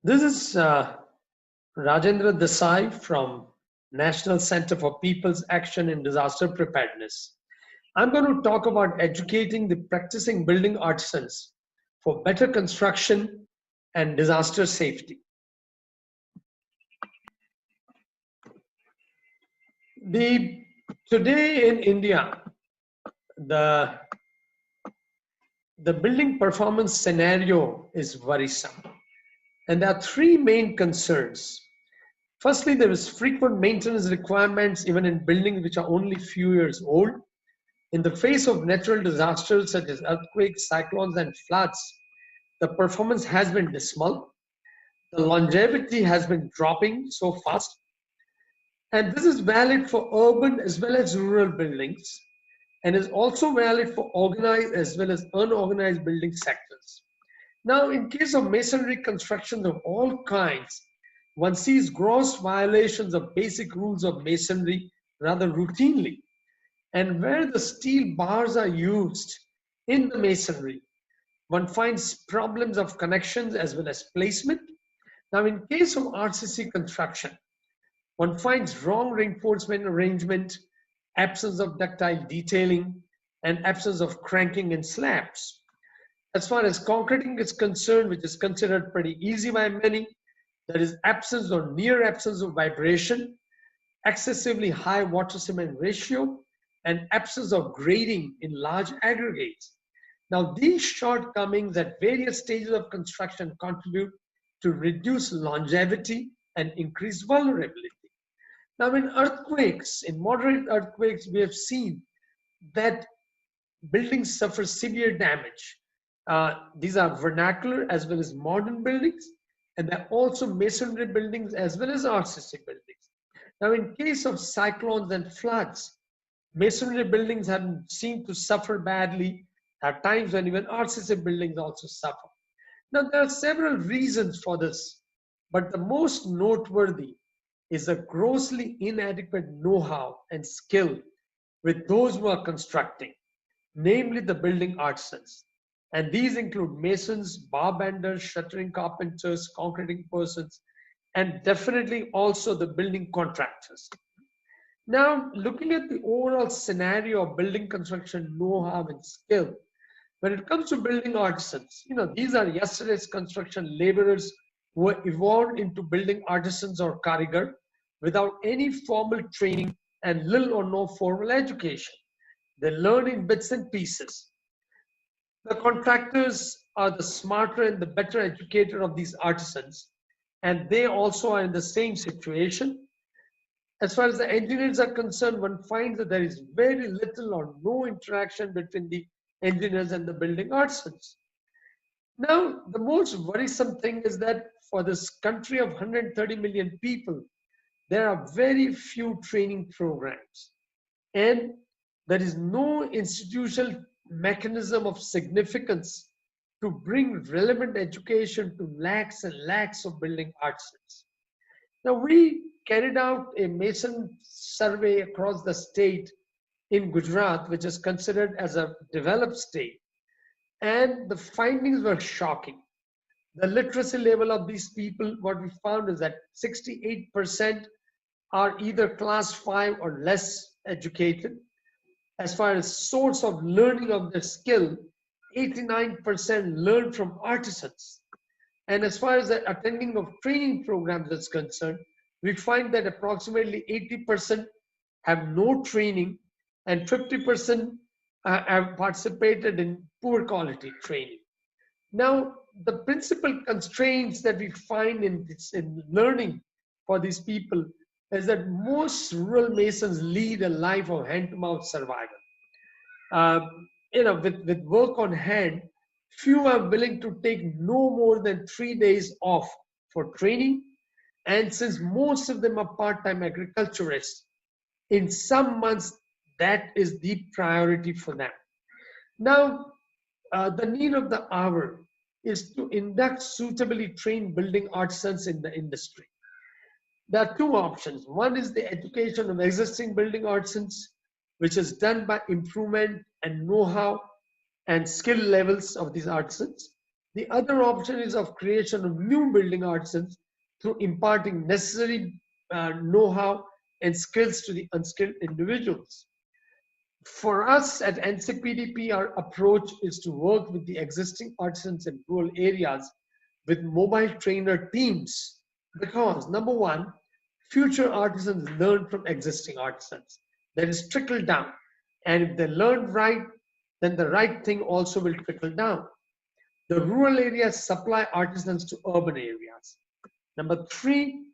This is Rajendra Desai from National Center for People's Action in Disaster Preparedness. I'm going to talk about educating the practicing building artisans for better construction and disaster safety. The Today in India, the the building performance scenario is worrisome, and there are three main concerns. Firstly, there is frequent maintenance requirements even in buildings which are only few years old. In the face of natural disasters such as earthquakes, cyclones, and floods, the performance has been dismal. The longevity has been dropping so fast, and this is valid for urban as well as rural buildings, and is also valid for organized as well as unorganized building sectors. Now, in case of masonry constructions of all kinds, one sees gross violations of basic rules of masonry rather routinely. And where the steel bars are used in the masonry, one finds problems of connections as well as placement. Now, in case of RCC construction, one finds wrong reinforcement arrangement, absence of ductile detailing, and absence of cranking in slabs. As far as concreting is concerned, which is considered pretty easy by many, there is absence or near absence of vibration, excessively high water cement ratio, and absence of grading in large aggregates. Now, these shortcomings at various stages of construction contribute to reduce longevity and increase vulnerability. Now, in moderate earthquakes, we have seen that buildings suffer severe damage. These are vernacular as well as modern buildings, and they're also masonry buildings as well as RCC buildings. Now, in case of cyclones and floods, masonry buildings have been seen to suffer badly at times when even RCC buildings also suffer. Now, there are several reasons for this, but the most noteworthy is a grossly inadequate know-how and skill with those who are constructing, namely the building artisans. And these include masons, bar benders, shuttering carpenters, concreting persons, and definitely also the building contractors. Now, looking at the overall scenario of building construction know-how and skill, when it comes to building artisans, these are yesterday's construction laborers who were evolved into building artisans or karigar without any formal training and little or no formal education. They learn in bits and pieces. The contractors are the smarter and the better educated of these artisans, and they also are in the same situation. As far as the engineers are concerned, one finds that there is very little or no interaction between the engineers and the building artisans. Now, the most worrisome thing is that for this country of 130 million people, there are very few training programs, and there is no institutional mechanism of significance to bring relevant education to lakhs and lakhs of building artisans. Now, we carried out a Mason survey across the state in Gujarat, which is considered as a developed state, and the findings were shocking. The literacy level of these people, what we found is that 68% are either class 5 or less educated. As far as source of learning of their skill, 89% learn from artisans. And as far as the attending of training programs is concerned, we find that approximately 80% have no training and 50% have participated in poor quality training. Now, the principal constraints that we find in learning for these people is that most rural masons lead a life of hand-to-mouth survival. With work on hand, few are willing to take no more than 3 days off for training. And since most of them are part-time agriculturists, in some months, that is the priority for them. Now, the need of the hour is to induct suitably trained building artisans in the industry. There are two options. One is the education of existing building artisans, which is done by improvement and know-how and skill levels of these artisans. The other option is of creation of new building artisans through imparting necessary know-how and skills to the unskilled individuals. For us at NCPDP, our approach is to work with the existing artisans in rural areas with mobile trainer teams because, number one, future artisans learn from existing artisans. That is trickle down. And if they learn right, then the right thing also will trickle down. The rural areas supply artisans to urban areas. Number three,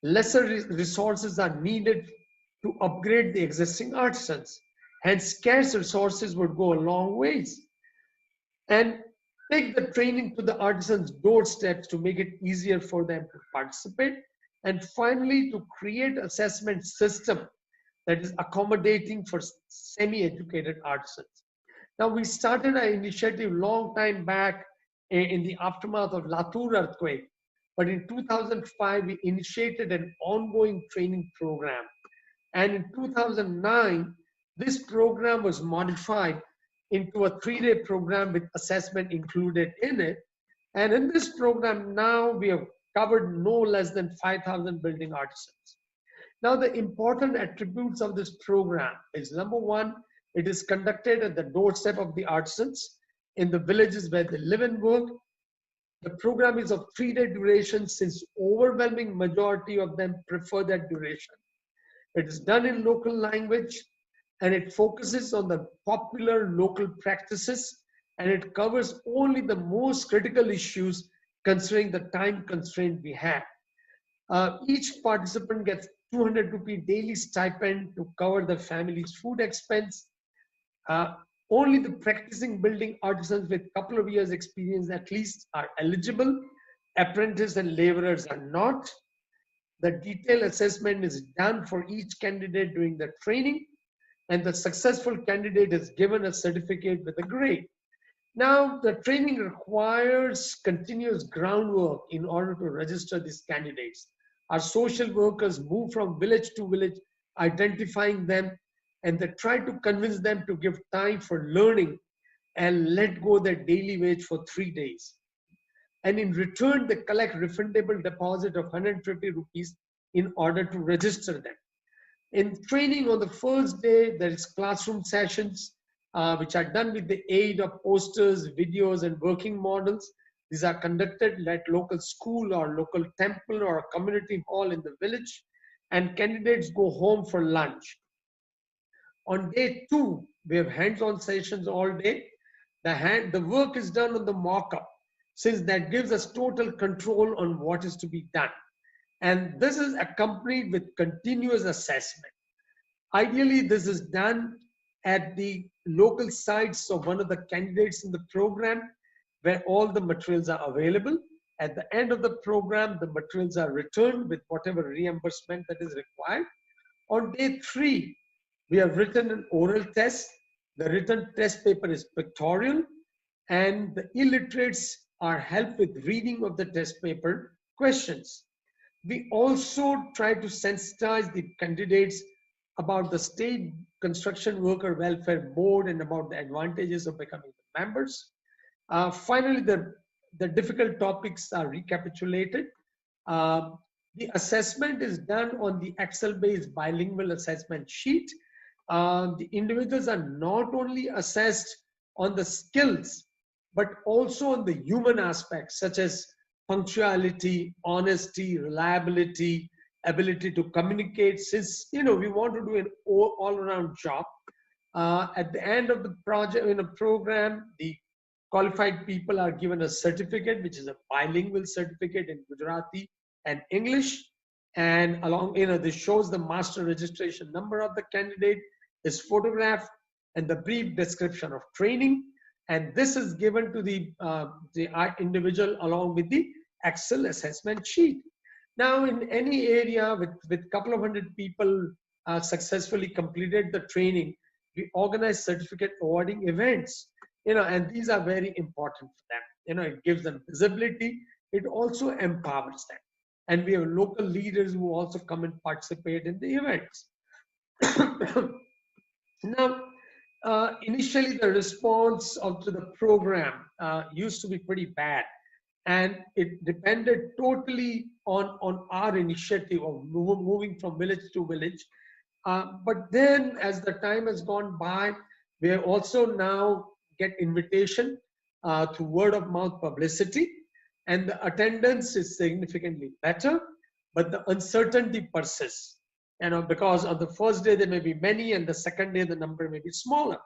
lesser resources are needed to upgrade the existing artisans. Hence, scarce resources would go a long ways. And take the training to the artisans' doorsteps to make it easier for them to participate. And finally, to create assessment system that is accommodating for semi-educated artisans. Now, we started our initiative long time back in the aftermath of Latur earthquake. But in 2005, we initiated an ongoing training program. And in 2009, this program was modified into a 3-day program with assessment included in it. And in this program now, we have covered no less than 5,000 building artisans. Now, the important attributes of this program is, number one, it is conducted at the doorstep of the artisans in the villages where they live and work. The program is of 3-day duration since overwhelming majority of them prefer that duration. It is done in local language and it focuses on the popular local practices and it covers only the most critical issues considering the time constraint we have. Each participant gets 200 rupee daily stipend to cover the family's food expense. Only the practicing building artisans with a couple of years experience at least are eligible. Apprentices and laborers are not. The detailed assessment is done for each candidate during the training and the successful candidate is given a certificate with a grade. Now, the training requires continuous groundwork in order to register these candidates. Our social workers move from village to village, identifying them, and they try to convince them to give time for learning and let go their daily wage for 3 days. And in return, they collect refundable deposit of 150 rupees in order to register them. In training on the first day, there is classroom sessions, which are done with the aid of posters, videos, and working models. These are conducted at local school or local temple or a community hall in the village, and candidates go home for lunch. On day 2, we have hands-on sessions all day. The work is done on the mock-up, since that gives us total control on what is to be done. And this is accompanied with continuous assessment. Ideally, this is done at the local sites of one of the candidates in the program where all the materials are available. At the end of the program, the materials are returned with whatever reimbursement that is required. On day 3, we have written an oral test. The written test paper is pictorial, and the illiterates are helped with reading of the test paper questions. We also try to sensitize the candidates about the State Construction Worker Welfare Board and about the advantages of becoming members. Finally, the difficult topics are recapitulated. The assessment is done on the Excel-based bilingual assessment sheet. The individuals are not only assessed on the skills, but also on the human aspects such as punctuality, honesty, reliability, ability to communicate. Since we want to do an all-around job, at the end of the project in a program, the qualified people are given a certificate, which is a bilingual certificate in Gujarati and English. And along, this shows the master registration number of the candidate, his photograph, and the brief description of training. And this is given to the individual along with the Excel assessment sheet. Now, in any area with a couple of hundred people successfully completed the training, we organize certificate awarding events. And these are very important for them. It gives them visibility. It also empowers them. And we have local leaders who also come and participate in the events. Now, initially the response to the program used to be pretty bad, and it depended totally on our initiative of moving from village to village. But then as the time has gone by, we are also now get invitation through word of mouth publicity, and the attendance is significantly better, but the uncertainty persists. Because on the first day there may be many, and the second day the number may be smaller.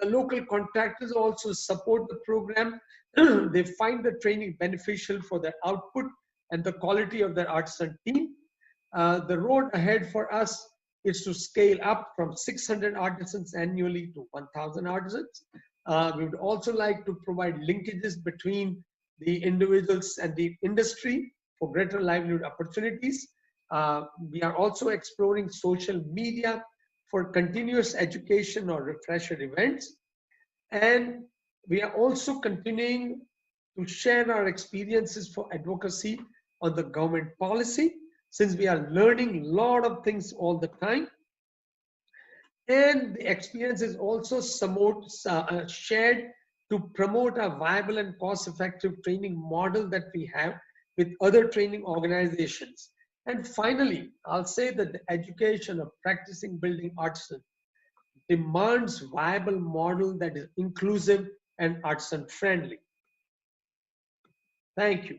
The local contractors also support the program. They find the training beneficial for their output and the quality of their artisan team. The road ahead for us is to scale up from 600 artisans annually to 1,000 artisans. We would also like to provide linkages between the individuals and the industry for greater livelihood opportunities. We are also exploring social media for continuous education or refresher events. And we are also continuing to share our experiences for advocacy on the government policy, since we are learning a lot of things all the time. And the experience is also somewhat shared to promote a viable and cost-effective training model that we have with other training organizations. And finally, I'll say that the education of practicing building artisans demands viable model that is inclusive and artisan friendly. Thank you.